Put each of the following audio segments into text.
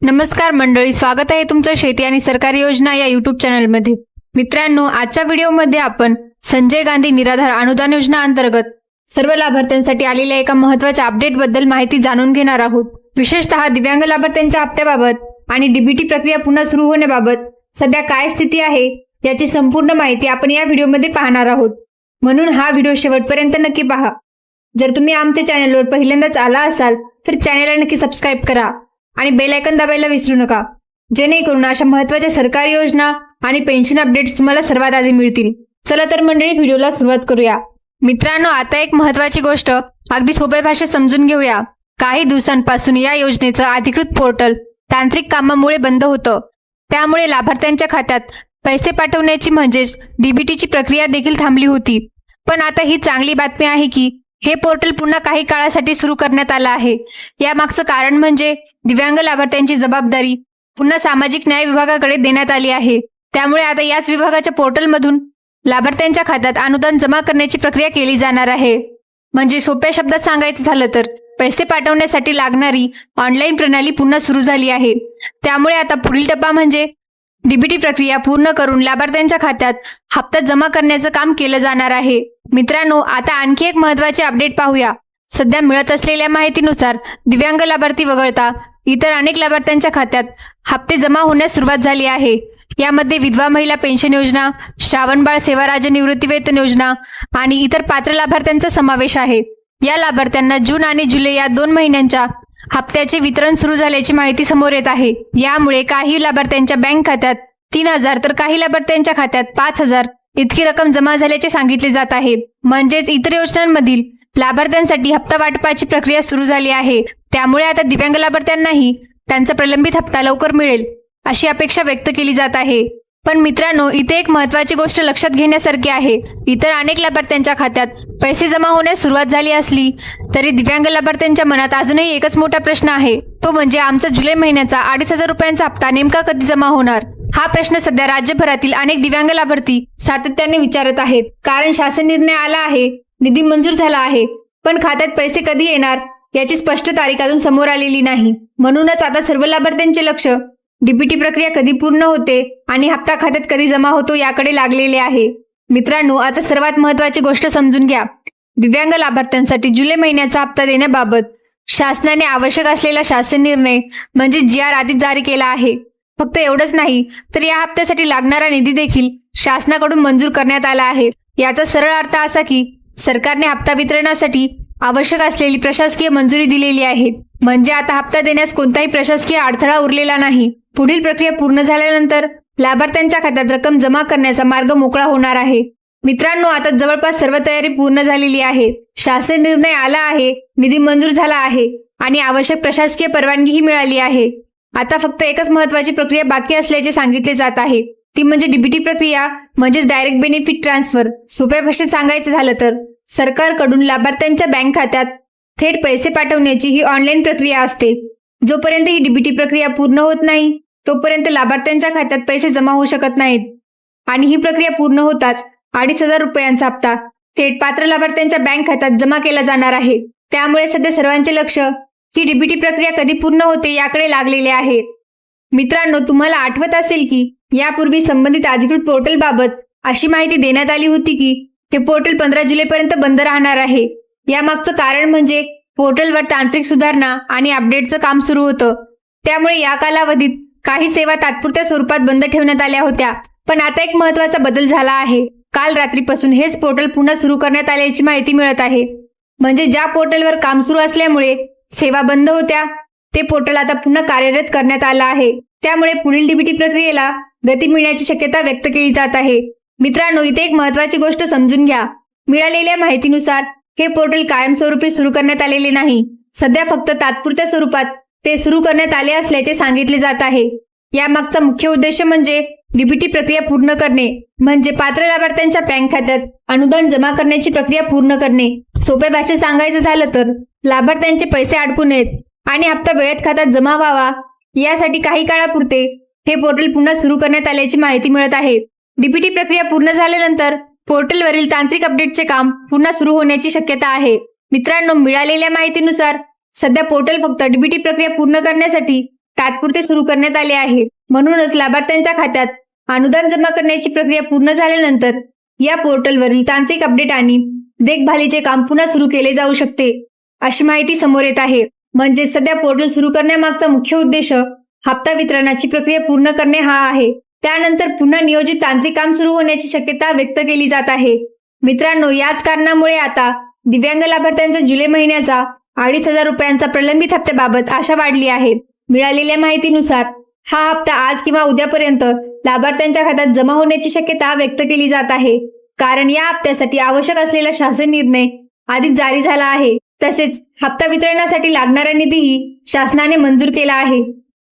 नमस्कार मंडळी, स्वागत आहे तुमचं शेती आणि सरकारी योजना या यूट्यूब चॅनलमध्ये. मित्रांनो, आजच्या व्हिडिओमध्ये आपण संजय गांधी निराधार अनुदान योजना अंतर्गत सर्व लाभार्थ्यांसाठी आलेल्या एका महत्त्वाच्या अपडेटबद्दल माहिती जाणून घेणार आहोत. विशेषतः दिव्यांग लाभार्थ्यांच्या हप्त्याबाबत आणि डीबीटी प्रक्रिया पुन्हा सुरू होण्याबाबत सध्या काय स्थिती आहे याची संपूर्ण माहिती आपण या व्हिडिओमध्ये पाहणार आहोत. म्हणून हा व्हिडिओ शेवटपर्यंत नक्की पहा. जर तुम्ही आमच्या चॅनलवर पहिल्यांदाच आला असाल तर चॅनलला नक्की सबस्क्राईब करा आणि बेल आयकॉन दाबायला विसरू नका, जेणेकरून अशा महत्त्वाच्या सरकारी योजना आणि पेन्शन अपडेट्स तुम्हाला सर्वात आधी मिळतील. चला तर मंडळी, व्हिडिओला सुरुवात करूया. मित्रांनो, आता एक महत्त्वाची गोष्ट अगदी सोप्या भाषेत समजून घेऊया. काही दिवसांपासून या योजनेचं अधिकृत पोर्टल तांत्रिक कामामुळे बंद होतं. त्यामुळे लाभार्थ्यांच्या खात्यात पैसे पाठवण्याची म्हणजेच डीबीटीची प्रक्रिया देखील थांबली होती. पण आता ही चांगली बातमी आहे की हे पोर्टल पुन्हा काही काळासाठी सुरू करण्यात आलं आहे. यामागचं कारण म्हणजे दिव्यांग लाभार्थ्यांची जबाबदारी पुन्हा सामाजिक न्याय विभागाकडे देण्यात आली आहे. त्यामुळे आता याच विभागाच्या पोर्टलमधून लाभार्थ्यांच्या खात्यात अनुदान जमा करण्याची प्रक्रिया केली जाणार आहे. म्हणजे सोप्या शब्दात सांगायचं झालं तर पैसे पाठवण्यासाठी लागणारी ऑनलाईन प्रणाली पुन्हा सुरू झाली आहे. त्यामुळे आता पुढील टप्पा म्हणजे डीबीटी प्रक्रिया पूर्ण करून लाभार्थ्यांच्या खात्यात हप्ता जमा करण्याचं काम केलं जाणार आहे. मित्रांनो, आता आणखी एक महत्त्वाचे अपडेट पाहूया. सध्या मिळत असलेल्या माहितीनुसार दिव्यांग लाभार्थी वगळता इतर अनेक लाभार्थ्यांच्या खात्यात हप्ते जमा होण्यास सुरुवात झाली आहे. यामध्ये विधवा महिला पेन्शन योजना, श्रावणबाळ सेवा राज्य निवृत्तीवेतन योजना आणि इतर पात्र लाभार्थ्यांचा समावेश आहे. या लाभार्थ्यांना जून आणि जुलै या 2 महिन्यांच्या हप्त्याचे वितरण सुरू झाल्याची माहिती समोर येत आहे. यामुळे काही लाभार्थ्यांच्या बँक खात्यात 3,000 तर काही लाभार्थ्यांच्या खात्यात 5,000 इतकी रक्कम जमा झाल्याचे सांगितले जात आहे. म्हणजेच इतर योजनांमधील लाभार्थ्यांसाठी हप्ता वाटपाची प्रक्रिया सुरू झाली आहे. त्यामुळे आता दिव्यांग लाभार्थ्यांनाही त्यांचा प्रलंबित हप्ता लवकर मिळेल अशी अपेक्षा व्यक्त केली जात आहे. पण मित्रांनो, इथे एक महत्त्वाची गोष्ट लक्षात घेण्यासारखी आहे. इतर अनेक लाभार्थ्यांच्या खात्यात पैसे जमा होण्यास सुरुवात झाली असली तरी दिव्यांग लाभार्थ्यांच्या मनात अजूनही एकच मोठा प्रश्न आहे. तो म्हणजे आमचा जुलै महिन्याचा 2,500 रुपयांचा हप्ता नेमका कधी जमा होणार. हा प्रश्न सध्या राज्यभरातील अनेक दिव्यांग लाभार्थी सातत्याने विचारत आहेत. कारण शासन निर्णय आला आहे, निधी मंजूर झाला आहे, पण खात्यात पैसे कधी येणार याची स्पष्ट तारीख अजून समोर आलेली नाही. म्हणूनच आता सर्व लाभार्थ्यांचे लक्ष डीबीटी प्रक्रिया कधी पूर्ण होते आणि हप्ता खात्यात कधी जमा होतो याकडे लागलेले आहे. मित्रांनो, आता सर्वात महत्त्वाची गोष्ट समजून घ्या. दिव्यांग लाभार्थ्यांसाठी जुलै महिन्याचा हप्ता देण्याबाबत शासनाने आवश्यक असलेला शासन निर्णय म्हणजे GR आधीच जारी केला आहे. फक्त एवढंच नाही तर या हप्त्यासाठी लागणारा निधी देखील शासनाकडून मंजूर करण्यात आला आहे. याचा सरळ अर्थ असा की सरकारने हप्ता वितरणासाठी आवश्यक असलेली प्रशासकीय मंजुरी दिलेली आहे. म्हणजे आता हप्ता देण्यास कोणताही प्रशासकीय अडथळा उरलेला नाही. पुढील प्रक्रिया पूर्ण झाल्यानंतर लाभार्थ्यांच्या खात्यात रक्कम जमा करण्याचा मार्ग मोकळा होणार आहे. मित्रांनो, आता जवळपास सर्व तयारी पूर्ण झालेली आहे. शासन निर्णय आला आहे, निधी मंजूर झाला आहे आणि आवश्यक प्रशासकीय परवानगीही मिळाली आहे. आता फक्त एकच महत्त्वाची प्रक्रिया बाकी असल्याचे सांगितले जात आहे. ती म्हणजे डीबीटी प्रक्रिया, म्हणजेच डायरेक्ट बेनिफिट ट्रान्सफर. सोप्या भाषेत सांगायचं झालं तर सरकारकडून लाभार्थ्यांच्या बँक खात्यात थेट पैसे पाठवण्याची ही ऑनलाईन प्रक्रिया असते. जोपर्यंत ही डीबीटी प्रक्रिया पूर्ण होत नाही तोपर्यंत लाभार्थ्यांच्या खात्यात पैसे जमा होऊ शकत नाहीत. आणि ही प्रक्रिया पूर्ण होताच 2,500 रुपयांचा हप्ता थेट पात्र लाभार्थ्यांच्या बँक खात्यात जमा केला जाणार आहे. त्यामुळे सध्या सर्वांचे लक्ष ही डीबीटी प्रक्रिया कधी पूर्ण होते याकडे लागलेले आहे. मित्रांनो, तुम्हाला आठवत असेल की यापूर्वी संबंधित अधिकृत पोर्टल बाबत अशी माहिती देण्यात आली होती की हे पोर्टल 15 जुलैपर्यंत बंद राहणार आहे. यामागचं कारण म्हणजे पोर्टलवर तांत्रिक सुधारणा आणि अपडेटचं काम सुरू होतं. त्यामुळे या कालावधीत काही सेवा तात्पुरत्या स्वरूपात बंद ठेवण्यात आल्या होत्या. पण आता एक महत्त्वाचा बदल झाला आहे. काल रात्रीपासून हेच पोर्टल पुन्हा सुरू करण्यात आल्याची माहिती मिळत आहे. म्हणजे ज्या पोर्टलवर काम सुरू असल्यामुळे सेवा बंद होत्या ते पोर्टल आता पुन्हा कार्यरत करण्यात आलं आहे. त्यामुळे पुढील डीबीटी प्रक्रियेला गती मिळण्याची शक्यता व्यक्त केली जात आहे. मित्रांनो, इथे एक महत्त्वाची गोष्ट समजून घ्या. मिळालेल्या माहितीनुसार हे पोर्टल कायमस्वरूपी सुरू करण्यात आलेले नाही. सध्या फक्त तात्पुरत्या स्वरूपात ते सुरू करण्यात आले असल्याचे सांगितले जात आहे. यामागचा मुख्य उद्देश म्हणजे डीबीटी प्रक्रिया पूर्ण करणे, म्हणजे पात्र लाभार्थ्यांच्या बँक खात्यात अनुदान जमा करण्याची प्रक्रिया पूर्ण करणे. सोप्या भाषेत सांगायचं झालं तर लाभार्थ्यांचे पैसे अडकू नयेत आणि हप्ता वेळेत खात्यात जमा व्हावा यासाठी काही काळापुरते हे पोर्टल पुन्हा सुरू करण्यात आल्याची माहिती मिळत आहे. डीबीटी प्रक्रिया पूर्ण झाल्यानंतर पोर्टलवरील तांत्रिक अपडेटचे काम पुन्हा सुरू होण्याची शक्यता आहे. मित्रांनो, मिळालेल्या माहितीनुसार सध्या पोर्टल फक्त डीबीटी प्रक्रिया पूर्ण करण्यासाठी तात्पुरते सुरू करण्यात आले आहे. म्हणूनच लाभार्थ्यांच्या खात्यात अनुदान जमा करण्याची प्रक्रिया पूर्ण झाल्यानंतर या पोर्टलवरील तांत्रिक अपडेट आणि देखभालीचे काम पुन्हा सुरू केले जाऊ शकते, अशी माहिती समोर येत आहे. म्हणजे सध्या पोर्टल सुरू करण्यामागचा मुख्य उद्देश हप्ता वितरणाची प्रक्रिया पूर्ण करणे हा आहे. त्यानंतर पुन्हा नियोजित तांत्रिक काम सुरू होण्याची शक्यता व्यक्त केली जात आहे. मित्रांनो, याच कारणामुळे आता दिव्यांग लाभार्थ्यांचा जुलै महिन्याचा 2,500 रुपयांचा प्रलंबित हप्त्याबाबत आशा वाढली आहे. मिळालेल्या माहितीनुसार हा हप्ता आज किंवा उद्यापर्यंत लाभार्थ्यांच्या खात्यात जमा होण्याची शक्यता व्यक्त केली जात आहे. कारण या हप्त्यासाठी आवश्यक असलेला शासन निर्णय आधीच जारी झाला आहे. तसेच हप्ता वितरणासाठी लागणारा निधीही शासनाने मंजूर केला आहे.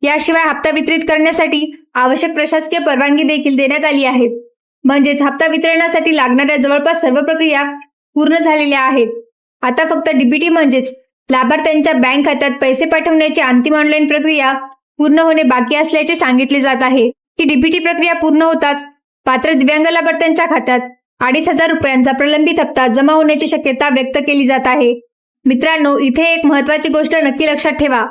याशिवाय हप्ता वितरित करण्यासाठी आवश्यक प्रशासकीय परवानगी देखील देण्यात आली आहे. म्हणजेच हप्ता वितरणासाठी लागणाऱ्या जवळपास सर्व प्रक्रिया पूर्ण झालेल्या आहेत. आता फक्त डीबीटी म्हणजेच लाभार्थ्यांच्या बँक खात्यात पैसे पाठवण्याची अंतिम ऑनलाईन प्रक्रिया पूर्ण होणे बाकी असल्याचे सांगितले जात आहे. ही डीबीटी प्रक्रिया पूर्ण होताच पात्र दिव्यांग लाभार्थ्यांच्या खात्यात 2,500 रुपयांचा प्रलंबित हप्ता जमा होण्याची शक्यता व्यक्त केली जात आहे. मित्रांनो, इथे एक महत्त्वाची गोष्ट नक्की लक्षात ठेवा.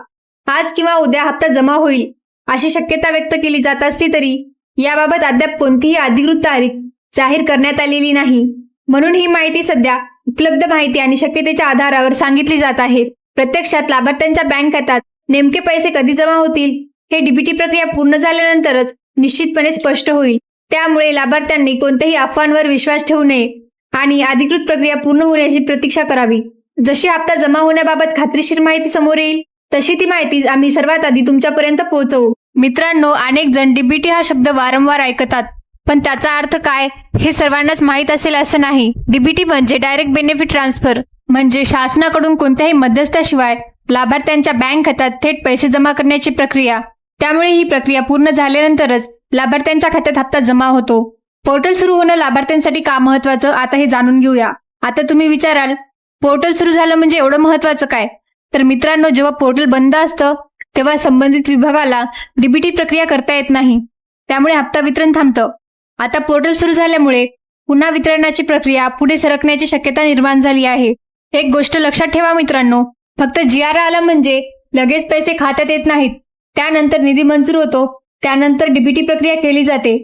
आज किंवा उद्या हप्ता जमा होईल अशी शक्यता व्यक्त केली जात असली तरी याबाबत अद्याप कोणतीही अधिकृत तारीख जाहीर करण्यात आलेली नाही. म्हणून ही माहिती सध्या उपलब्ध माहिती आणि शक्यतेच्या आधारावर सांगितली जात आहे. प्रत्यक्षात लाभार्थ्यांच्या बँक खात्यात नेमके पैसे कधी जमा होतील हे डीबीटी प्रक्रिया पूर्ण झाल्यानंतरच निश्चितपणे स्पष्ट होईल. त्यामुळे लाभार्थ्यांनी कोणत्याही अफवांवर विश्वास ठेवू नये आणि अधिकृत प्रक्रिया पूर्ण होण्याची प्रतीक्षा करावी. जशी हप्ता जमा होण्याबाबत खात्रीशीर माहिती समोर येईल तशी ती माहिती आम्ही सर्वात आधी तुमच्यापर्यंत पोहोचवू. मित्रांनो, अनेक जण डीबीटी हा शब्द वारंवार ऐकतात, पण त्याचा अर्थ काय हे सर्वांनाच माहीत असेल असं नाही. डीबीटी म्हणजे डायरेक्ट बेनिफिट ट्रान्सफर, म्हणजे शासनाकडून कोणत्याही मध्यस्थाशिवाय लाभार्थ्यांच्या बँक खात्यात थेट पैसे जमा करण्याची प्रक्रिया. त्यामुळे ही प्रक्रिया पूर्ण झाल्यानंतरच लाभार्थ्यांच्या खात्यात हप्ता जमा होतो. पोर्टल सुरू होणं लाभार्थ्यांसाठी का महत्वाचं, आता हे जाणून घेऊया. आता तुम्ही विचाराल, पोर्टल सुरू झालं म्हणजे एवढं महत्वाचं काय? तर मित्रांनो, जेव्हा पोर्टल बंद असतं तेव्हा संबंधित विभागाला डीबीटी प्रक्रिया करता येत नाही. त्यामुळे हप्ता वितरण थांबतं. आता पोर्टल सुरू झाल्यामुळे पुन्हा वितरणाची प्रक्रिया पुढे सरकण्याची शक्यता निर्माण झाली आहे. एक गोष्ट लक्षात ठेवा मित्रांनो, फक्त GR आला म्हणजे लगेच पैसे खात्यात येत नाहीत. त्यानंतर निधी मंजूर होतो, त्यानंतर डीबीटी प्रक्रिया केली जाते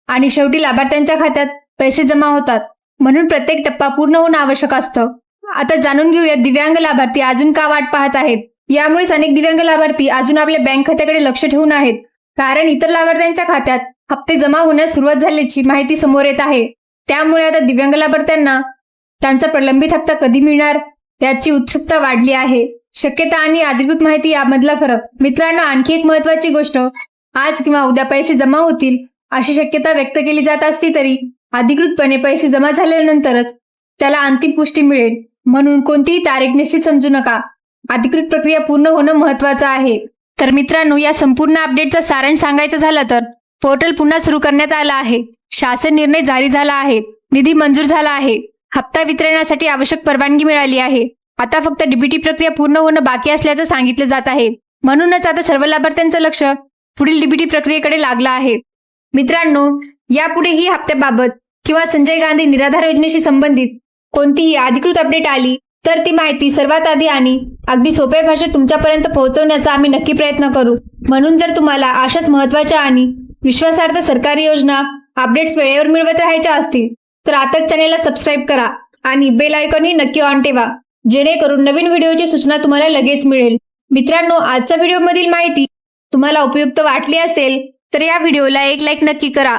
आणि शेवटी लाभार्थ्यांच्या खात्यात पैसे जमा होतात. म्हणून प्रत्येक टप्पा पूर्ण होणं आवश्यक असतं. आता जाणून घेऊया दिव्यांग लाभार्थी अजून का वाट पाहत आहेत. यामुळेच अनेक दिव्यांग लाभार्थी अजून आपल्या बँक खात्याकडे लक्ष ठेवून आहेत. कारण इतर लाभार्थ्यांच्या खात्यात हप्ते जमा होण्यास सुरुवात झाल्याची माहिती समोर येत आहे. त्यामुळे आता दिव्यांग लाभार्थ्यांना त्यांचा प्रलंबित हप्ता कधी मिळणार याची उत्सुकता वाढली आहे. शक्यता आणि अधिकृत माहिती यामधला फरक. मित्रांनो, आणखी एक महत्त्वाची गोष्ट, आज किंवा उद्या पैसे जमा होतील अशी शक्यता व्यक्त केली जात असली तरी अधिकृतपणे पैसे जमा झाल्यानंतरच त्याला अंतिम पुष्टी मिळेल. म्हणून कोणतीही तारीख निश्चित समजू नका. अधिकृत प्रक्रिया पूर्ण होणं महत्त्वाचं आहे. तर मित्रांनो, या संपूर्ण अपडेटचा सारांश सांगायचं झालं तर पोर्टल पुन्हा सुरू करण्यात आला आहे. शासन निर्णय जारी झाला आहे. निधी मंजूर झाला आहे. हप्ता वितरणासाठी आवश्यक परवानगी मिळाली आहे. आता फक्त डीबीटी प्रक्रिया पूर्ण होणं बाकी असल्याचं सांगितलं जात आहे. म्हणूनच आता सर्व लाभार्थ्यांचं लक्ष पुढील डीबीटी प्रक्रियेकडे लागलं आहे. मित्रांनो, यापुढेही हप्त्याबाबत किंवा संजय गांधी निराधार योजनेशी संबंधित कोणतीही अधिकृत अपडेट आली तर ती माहिती सर्वात आधी आणि अगदी सोप्या भाषेत तुमच्यापर्यंत पोहोचवण्याचा आम्ही नक्की प्रयत्न करू. म्हणून जर तुम्हाला अशाच महत्त्वाच्या आणि विश्वासार्ह सरकारी योजना अपडेट्स वेळेवर मिळवत राहायच्या असतील तर आताच चॅनेलला सबस्क्राईब करा आणि बेल आयकॉनही नक्की ऑन ठेवा, जेणेकरून नवीन व्हिडिओची सूचना तुम्हाला लगेच मिळेल. मित्रांनो, आजच्या व्हिडिओमधील माहिती तुम्हाला उपयुक्त वाटली असेल तर या व्हिडिओला एक लाईक नक्की करा.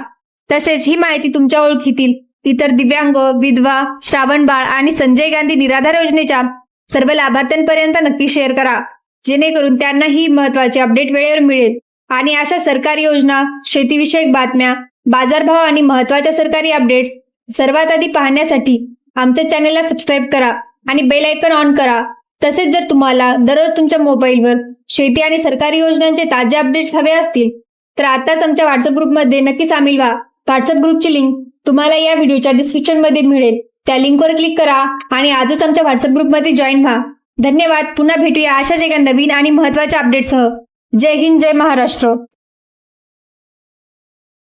तसेच ही माहिती तुमच्या ओळखीतील इतर दिव्यांग, विधवा, श्रावणबाळ आणि संजय गांधी निराधार योजनेच्या सर्व लाभार्थ्यांपर्यंत नक्की शेअर करा, जेणेकरून त्यांना ही महत्त्वाची अपडेट वेळेवर मिळेल. आणि अशा सरकारी योजना, शेतीविषयक बातम्या, बाजारभाव आणि महत्त्वाच्या सरकारी अपडेट्स सर्वात आधी पाहण्यासाठी आमच्या चॅनेलला सबस्क्राईब करा आणि बेल आयकॉन ऑन करा. तसेच जर तुम्हाला दररोज तुमच्या मोबाईलवर शेती आणि सरकारी योजनांचे ताजे अपडेट्स हवे असतील तर आताच आमच्या व्हॉट्सअप ग्रुपमध्ये नक्की सामील व्हा. व्हॉट्सअप ग्रुपची लिंक तुम्हाला या व्हिडिओच्या डिस्क्रिप्शनमध्ये मिळेल. त्या लिंकवर क्लिक करा आणि आजच आमच्या व्हॉट्सअप ग्रुपमध्ये जॉईन व्हा. धन्यवाद. पुन्हा भेटूया अशाच एका नवीन आणि महत्त्वाच्या अपडेटसह. जय हिंद, जय महाराष्ट्र.